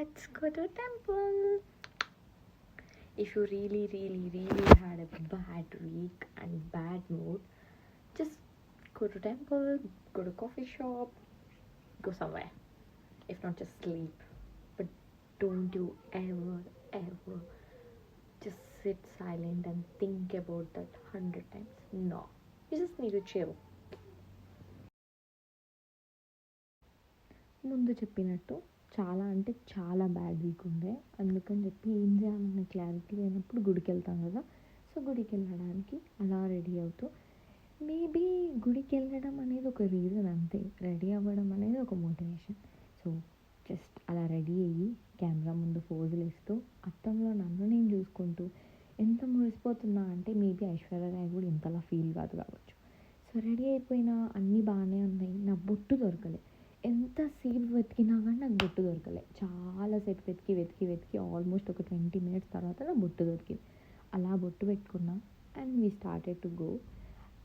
let's go to temple. If you really had a bad week and bad mood, just go to temple, go to coffee shop, go somewhere. If not, just sleep. But don't you ever just sit silent and think about that 100 times. No, you just need to chill. ముందు చెప్పినట్టు చాలా అంటే చాలా bad week ఉండే, అందుకని చెప్పి ఏం చేయాలన్న క్లారిటీ లేనప్పుడు గుడికి వెళ్తాం కదా. సో గుడికి వెళ్ళడానికి అలా రెడీ అవుతూ, మేబీ గుడికి వెళ్ళడం అనేది ఒక రీజన్ అంతే, రెడీ అవ్వడం అనేది ఒక మోటివేషన్. సో జస్ట్ అలా రెడీ అయ్యి కెమెరా ముందు పోజులు ఇస్తూ అద్దంలో నన్ను నేను చూసుకుంటూ ఎంత మురిసిపోతున్నా అంటే మేబీ ఐశ్వర్య రాయ్ కూడా ఇంతలా ఫీల్ కాదు కావచ్చు. సో రెడీ అయిపోయినా అన్నీ బాగానే ఉన్నాయి, నా బొట్టు దొరకలే. ఎంతసేపు వెతికినా కానీ నాకు బొట్టు దొరకలే. చాలాసేపు వెతికి ఆల్మోస్ట్ ఒక 20 minutes తర్వాత నా బొట్టు దొరికింది. అలా బొట్టు పెట్టుకున్నా and we started to go.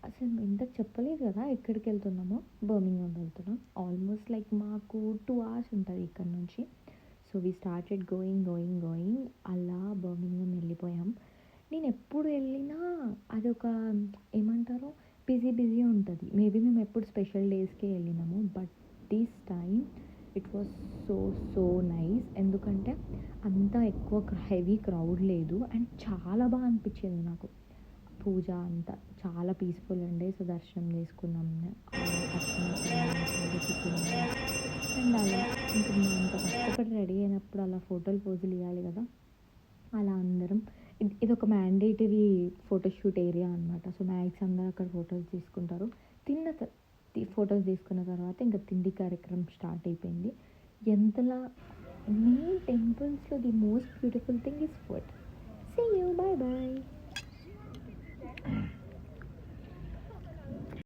అసలు ఇంతకు చెప్పలేదు కదా ఎక్కడికి వెళ్తున్నామో. బర్మింగ్హామ్ వెళ్తున్నాం. ఆల్మోస్ట్ లైక్ మాకు 2 hours ఉంటుంది ఇక్కడ నుంచి. So we started going. అలా బర్మింగ్హామ్ వెళ్ళిపోయాం. నేను ఎప్పుడు వెళ్ళినా అదొక ఏమంటారు బిజీ ఉంటుంది. మేబీ మేము ఎప్పుడు స్పెషల్ డేస్కే వెళ్ళినాము, but this time it was so nice. ఎందుకంటే అంత ఎక్కువ హెవీ క్రౌడ్ లేదు అండ్ చాలా బాగా అనిపించింది నాకు. పూజ అంతా చాలా పీస్ఫుల్ అండి. సో దర్శనం చేసుకున్నాం అండ్ అలా ఇంకా అంత కష్టపడి రెడీ అయినప్పుడు అలా ఫోటోలు పోజులు ఇవ్వాలి కదా. అలా అందరం ఇది ఒక మ్యాండేటరీ ఫోటోషూట్ ఏరియా అనమాట. సో మ్యాక్స్ అందరూ అక్కడ ఫొటోస్ తీసుకుంటారు. ఫొటోస్ తీసుకున్న తర్వాత ఇంకా తిండి కార్యక్రమం స్టార్ట్ అయిపోయింది. ఎంతలా మెయిన్ టెంపుల్స్లో the most beautiful thing is food.